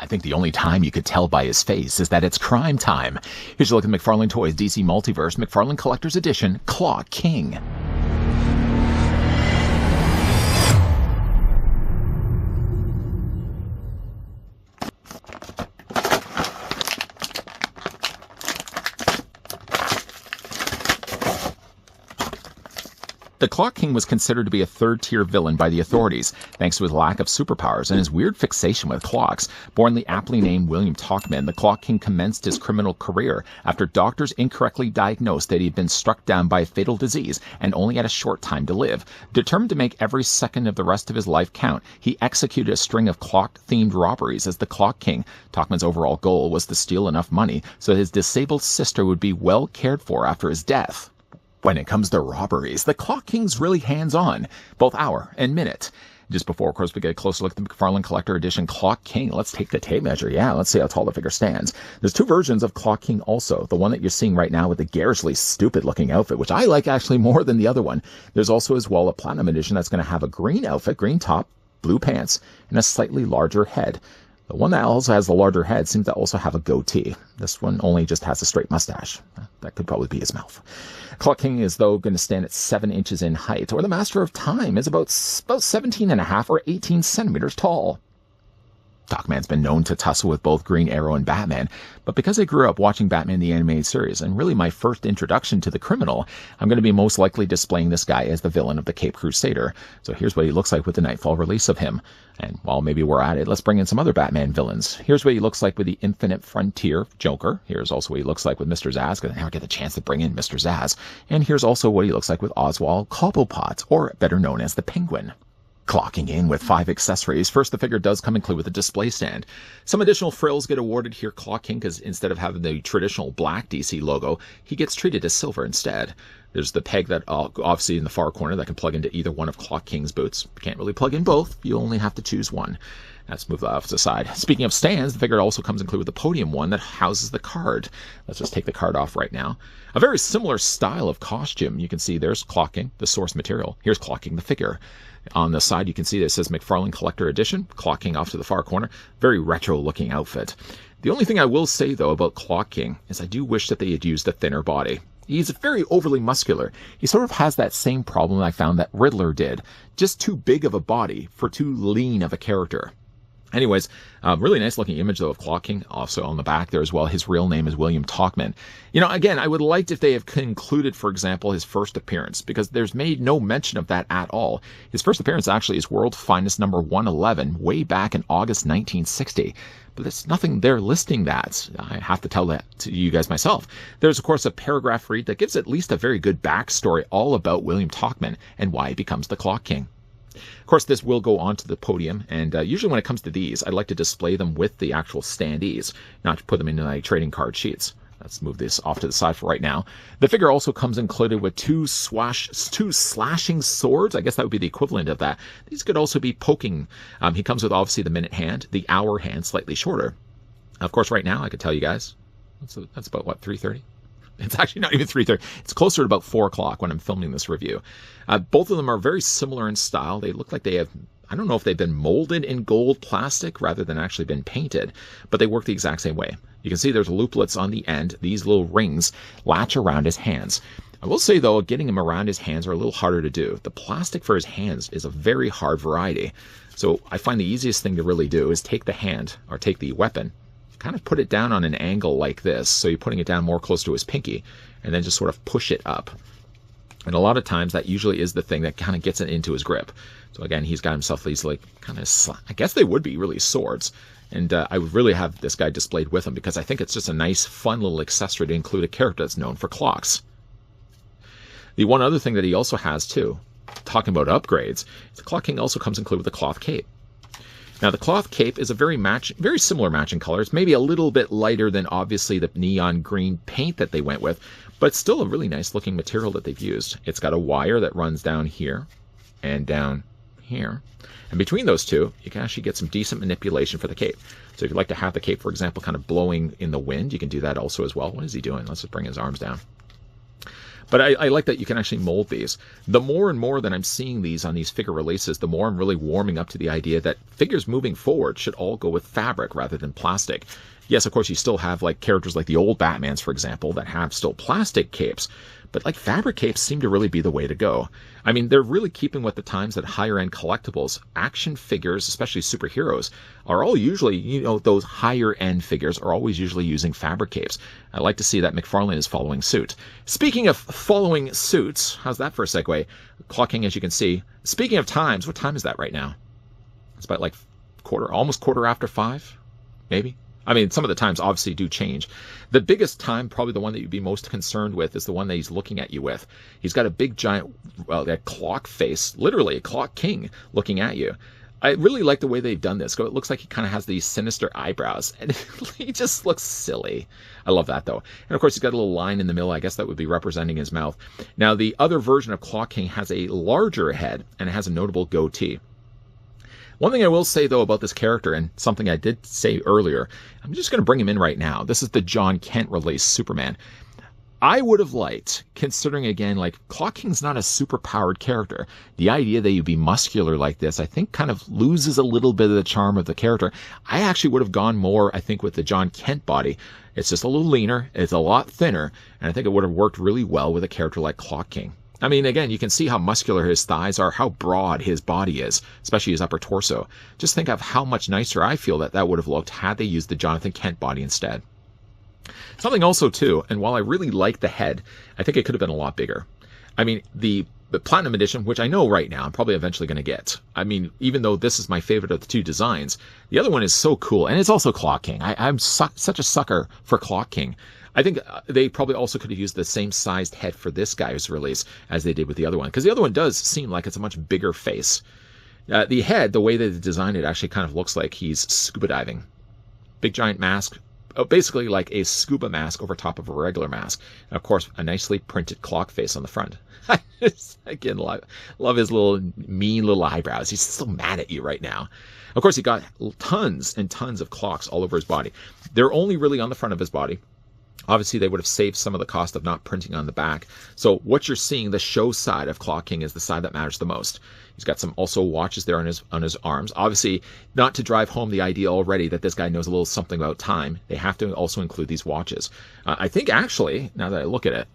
I think the only time you could tell by his face is that it's crime time. Here's a look at McFarlane Toys DC Multiverse McFarlane Collector's Edition Clock King. The Clock King was considered to be a third-tier villain by the authorities, thanks to his lack of superpowers and his weird fixation with clocks. Born the aptly named William Tachman, the Clock King commenced his criminal career after doctors incorrectly diagnosed that he had been struck down by a fatal disease and only had a short time to live. Determined to make every second of the rest of his life count, he executed a string of clock-themed robberies as the Clock King. Tachman's overall goal was to steal enough money so his disabled sister would be well cared for after his death. When it comes to robberies, the Clock King's really hands-on, both hour and minute. Just before, of course, we get a closer look at the McFarlane Collector Edition Clock King. Let's take the tape measure. Yeah, let's see how tall the figure stands. There's two versions of Clock King also. The one that you're seeing right now with the garishly stupid-looking outfit, which I like actually more than the other one. There's also as well a Platinum Edition that's going to have a green outfit, green top, blue pants, and a slightly larger head. The one that also has the larger head seems to also have a goatee. This one only just has a straight mustache. That could probably be his mouth. Clock King is, though, going to stand at 7 inches in height, or the Master of Time is about 17.5 or 18 centimeters tall. Tachman's been known to tussle with both Green Arrow and Batman, but because I grew up watching Batman the Animated Series, and really my first introduction to the criminal, I'm going to be most likely displaying this guy as the villain of the Caped Crusader. So here's what he looks like with the Nightfall release of him. And while maybe we're at it, let's bring in some other Batman villains. Here's what he looks like with the Infinite Frontier Joker. Here's also what he looks like with Mr. Zsasz, because I never get the chance to bring in Mr. Zsasz. And here's also what he looks like with Oswald Cobblepot, or better known as the Penguin. Clocking in with 5 accessories. First, the figure does come included with a display stand. Some additional frills get awarded here, Clock King, because instead of having the traditional black DC logo, he gets treated as silver instead. There's the peg that obviously in the far corner that can plug into either one of Clock King's boots. You can't really plug in both. You only have to choose one. Let's move that off to the side. Speaking of stands, the figure also comes included with the podium one that houses the card. Let's just take the card off right now. A very similar style of costume. You can see there's Clock King, the source material. Here's Clock King, the figure. On the side, you can see that it says McFarlane Collector Edition, Clock King off to the far corner. Very retro-looking outfit. The only thing I will say, though, about Clock King is I do wish that they had used a thinner body. He's very overly muscular. He sort of has that same problem I found that Riddler did. Just too big of a body for too lean of a character. Anyways, really nice looking image though of Clock King. Also on the back there as well, his real name is William Tachman. You know, again, I would like if they have included, for example, his first appearance, because there's made no mention of that at all. His first appearance actually is World's Finest number 111, way back in August 1960. But there's nothing there listing that. I have to tell that to you guys myself. There's, of course, a paragraph read that gives at least a very good backstory all about William Tachman and why he becomes the Clock King. Of course, this will go onto the podium, and usually when it comes to these, I like to display them with the actual standees, not to put them in like trading card sheets. Let's move this off to the side for right now. The figure also comes included with two slashing swords. I guess that would be the equivalent of that. These could also be poking. He comes with obviously the minute hand, the hour hand slightly shorter. Of course, right now I could tell you guys that's about what, 3:30. It's actually not even 3:30. It's closer to about 4 o'clock when I'm filming this review. Both of them are very similar in style. They look like they have, I don't know if they've been molded in gold plastic rather than actually been painted, but they work the exact same way. You can see there's looplets on the end. These little rings latch around his hands. I will say, though, getting him around his hands are a little harder to do. The plastic for his hands is a very hard variety. So I find the easiest thing to really do is take the hand, or take the weapon, kind of put it down on an angle like this, so you're putting it down more close to his pinky, and then just sort of push it up. And a lot of times that usually is the thing that kind of gets it into his grip. So again, he's got himself these like kind of, I guess they would be really swords. And I would really have this guy displayed with him because I think it's just a nice, fun little accessory to include a character that's known for clocks. The one other thing that he also has too, talking about upgrades, the Clock King also comes included with the cloth cape. Now, the cloth cape is a very similar matching colors, maybe a little bit lighter than obviously the neon green paint that they went with, but it's still a really nice looking material that they've used. It's got a wire that runs down here and down here. And between those two, you can actually get some decent manipulation for the cape. So if you'd like to have the cape, for example, kind of blowing in the wind, you can do that also as well. What is he doing? Let's just bring his arms down. But I like that you can actually mold these. The more and more that I'm seeing these on these figure releases, the more I'm really warming up to the idea that figures moving forward should all go with fabric rather than plastic. Yes, of course, you still have like characters like the old Batmans, for example, that have still plastic capes. But like fabric capes seem to really be the way to go. I mean, they're really keeping with the times that higher end collectibles, action figures, especially superheroes, are all usually, you know, those higher end figures are always usually using fabric capes. I like to see that McFarlane is following suit. Speaking of following suits, how's that for a segue? Clock King, as you can see. Speaking of times, what time is that right now? It's about like almost quarter after 5, maybe. I mean, some of the times obviously do change. The biggest time, probably the one that you'd be most concerned with, is the one that he's looking at you with. He's got a big giant that clock face, literally a Clock King looking at you. I really like the way they've done this. It looks like he kind of has these sinister eyebrows, and he just looks silly. I love that, though. And, of course, he's got a little line in the middle. I guess that would be representing his mouth. Now, the other version of Clock King has a larger head, and it has a notable goatee. One thing I will say, though, about this character, and something I did say earlier, I'm just going to bring him in right now. This is the John Kent release Superman. I would have liked, considering, again, like, Clock King's not a super-powered character. The idea that you'd be muscular like this, I think, kind of loses a little bit of the charm of the character. I actually would have gone more, I think, with the John Kent body. It's just a little leaner, it's a lot thinner, and I think it would have worked really well with a character like Clock King. I mean, again, you can see how muscular his thighs are, how broad his body is, especially his upper torso. Just think of how much nicer I feel that would have looked had they used the Jonathan Kent body instead. Something also, too, and while I really like the head, I think it could have been a lot bigger. I mean, the Platinum Edition, which I know right now I'm probably eventually going to get. I mean, even though this is my favorite of the two designs, the other one is so cool, and it's also Clock King. I'm such a sucker for Clock King. I think they probably also could have used the same sized head for this guy's release as they did with the other one, because the other one does seem like it's a much bigger face. The head, the way they designed it, actually kind of looks like he's scuba diving. Big giant mask, basically like a scuba mask over top of a regular mask. And of course, a nicely printed clock face on the front. I just, again, love his little mean little eyebrows. He's so mad at you right now. Of course, he got tons and tons of clocks all over his body. They're only really on the front of his body. Obviously, they would have saved some of the cost of not printing on the back. So what you're seeing, the show side of Clock King, is the side that matters the most. He's got some also watches there on his arms. Obviously, not to drive home the idea already that this guy knows a little something about time, they have to also include these watches. I think actually, now that I look at it,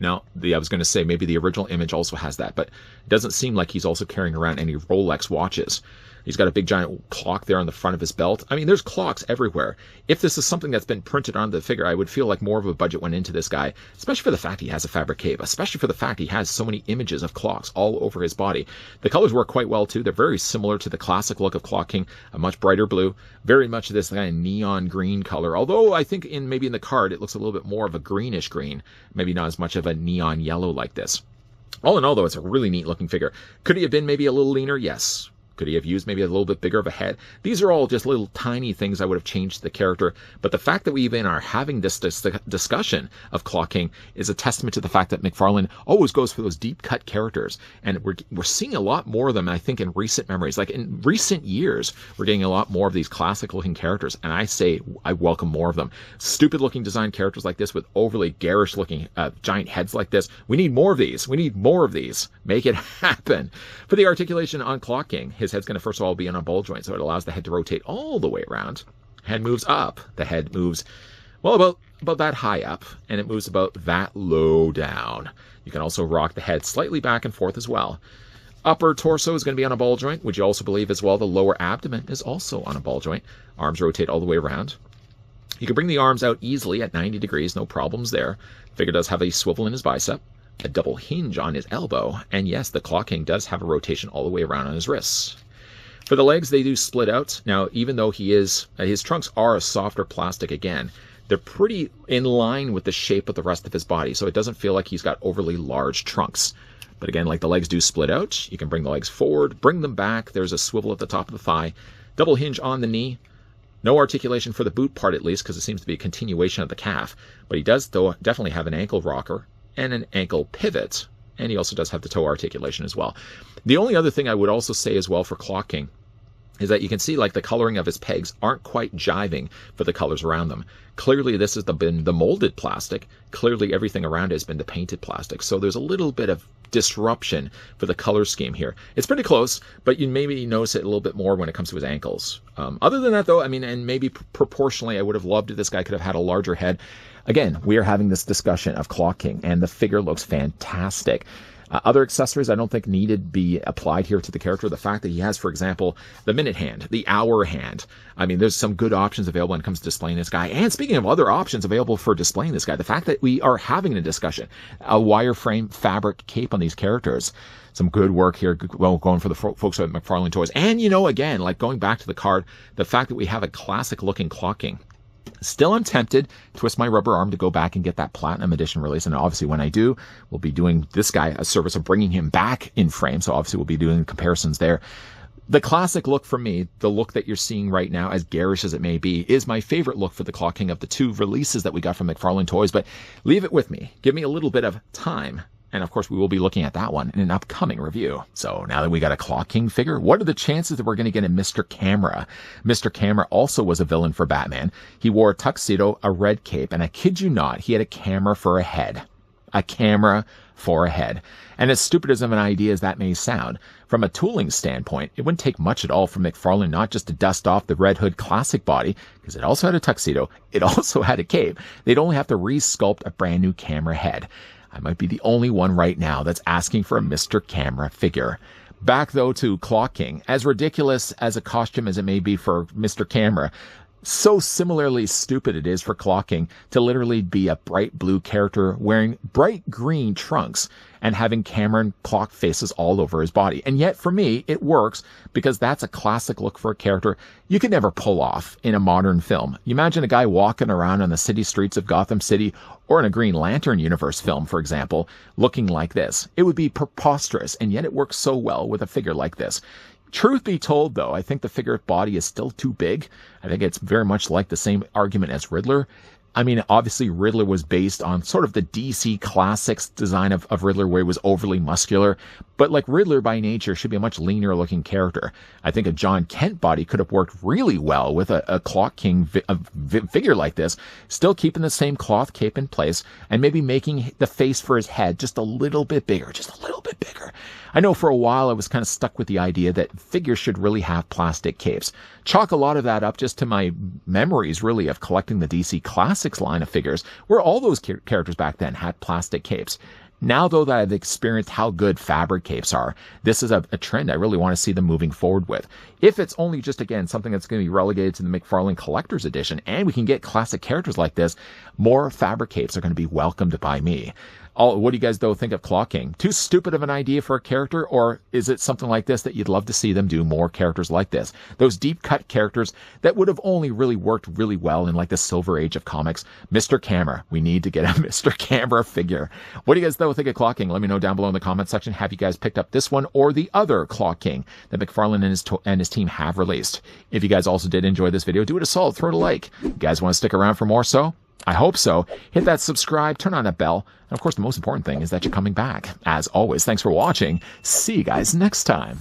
no, I was going to say maybe the original image also has that, but it doesn't seem like he's also carrying around any Rolex watches. He's got a big giant clock there on the front of his belt. I mean, there's clocks everywhere. If this is something that's been printed on the figure, I would feel like more of a budget went into this guy, especially for the fact he has a fabric cape, especially for the fact he has so many images of clocks all over his body. The colors work quite well, too. They're very similar to the classic look of Clock King, a much brighter blue, very much this kind of neon green color, although I think maybe in the card it looks a little bit more of a greenish green, maybe not as much of a neon yellow like this. All in all, though, it's a really neat looking figure. Could he have been maybe a little leaner? Yes. Could he have used maybe a little bit bigger of a head? These are all just little tiny things I would have changed the character. But the fact that we even are having this discussion of Clock King is a testament to the fact that McFarlane always goes for those deep cut characters. And we're seeing a lot more of them, I think, in recent memories. Like in recent years, we're getting a lot more of these classic looking characters. And I say I welcome more of them. Stupid looking design characters like this with overly garish looking giant heads like this. We need more of these. We need more of these. Make it happen. For the articulation on Clock King, his head's going to first of all be on a ball joint, so it allows the head to rotate all the way around. Head moves up. The head moves, well, about that high up, and it moves about that low down. You can also rock the head slightly back and forth as well. Upper torso is going to be on a ball joint. Would you also believe as well the lower abdomen is also on a ball joint? Arms rotate all the way around. You can bring the arms out easily at 90 degrees, no problems there. Figure does have a swivel in his bicep, a double hinge on his elbow, and yes, the Clock King does have a rotation all the way around on his wrists. For the legs, they do split out. Now, even though his trunks are a softer plastic again, they're pretty in line with the shape of the rest of his body, so it doesn't feel like he's got overly large trunks. But again, like the legs do split out, you can bring the legs forward, bring them back. There's a swivel at the top of the thigh, double hinge on the knee. No articulation for the boot part, at least, because it seems to be a continuation of the calf. But he does, though, definitely have an ankle rocker and an ankle pivot, and he also does have the toe articulation as well. The only other thing I would also say as well for Clock King is that you can see like the coloring of his pegs aren't quite jiving for the colors around them. Clearly this has been the molded plastic. Clearly everything around it has been the painted plastic. So there's a little bit of disruption for the color scheme here. It's pretty close, but you maybe notice it a little bit more when it comes to his ankles. Other than that though, I mean, and maybe proportionally, I would have loved if this guy could have had a larger head. Again, we are having this discussion of Clock King, and the figure looks fantastic. Other accessories I don't think needed to be applied here to the character. The fact that he has, for example, the minute hand, the hour hand. I mean, there's some good options available when it comes to displaying this guy. And speaking of other options available for displaying this guy, the fact that we are having a discussion, a wireframe fabric cape on these characters. Some good work here, well, going for the folks at McFarlane Toys. And, you know, again, like going back to the card, the fact that we have a classic-looking Clock King. Still, I'm tempted to twist my rubber arm to go back and get that Platinum Edition release. And obviously, when I do, we'll be doing this guy a service of bringing him back in frame. So obviously, we'll be doing comparisons there. The classic look for me, the look that you're seeing right now, as garish as it may be, is my favorite look for the Clock King of the two releases that we got from McFarlane Toys. But leave it with me. Give me a little bit of time. And of course, we will be looking at that one in an upcoming review. So now that we got a Clock King figure, what are the chances that we're going to get a Mr. Camera? Mr. Camera also was a villain for Batman. He wore a tuxedo, a red cape, and I kid you not, he had a camera for a head. A camera for a head. And as stupid as of an idea as that may sound, from a tooling standpoint, it wouldn't take much at all for McFarlane not just to dust off the Red Hood classic body, because it also had a tuxedo, it also had a cape. They'd only have to re-sculpt a brand new camera head. I might be the only one right now that's asking for a Mr. Camera figure. Back, though, to Clock King. As ridiculous as a costume as it may be for Mr. Camera, so similarly stupid it is for Clock King to literally be a bright blue character wearing bright green trunks and having Cameron clock faces all over his body. And yet, for me, it works because that's a classic look for a character you could never pull off in a modern film. You imagine a guy walking around on the city streets of Gotham City or in a Green Lantern universe film, for example, looking like this. It would be preposterous, and yet it works so well with a figure like this. Truth be told, though, I think the figure body is still too big. I think it's very much like the same argument as Riddler. I mean, obviously, Riddler was based on sort of the DC Classics design of Riddler, where he was overly muscular. But like Riddler by nature should be a much leaner looking character. I think a John Kent body could have worked really well with a Clock King figure like this, still keeping the same cloth cape in place and maybe making the face for his head just a little bit bigger, just a little bit bigger. I know for a while I was kind of stuck with the idea that figures should really have plastic capes. Chalk a lot of that up just to my memories, really, of collecting the DC Classics line of figures, where all those characters back then had plastic capes. Now, though, that I've experienced how good fabric capes are, this is a trend I really want to see them moving forward with. If it's only just, again, something that's going to be relegated to the McFarlane Collector's Edition, and we can get classic characters like this, more fabric capes are going to be welcomed by me. What do you guys, though, think of Clock King? Too stupid of an idea for a character, or is it something like this that you'd love to see them do more characters like this? Those deep-cut characters that would have only really worked really well in like the Silver Age of comics. Mr. Camera. We need to get a Mr. Camera figure. What do you guys, though, think of Clock King? Let me know down below in the comment section. Have you guys picked up this one or the other Clock King that McFarlane and his team have released? If you guys also did enjoy this video, do it a solid. Throw it a like. You guys want to stick around for more so? I hope so. Hit that subscribe, turn on that bell, and of course the most important thing is that you're coming back. As always, thanks for watching. See you guys next time.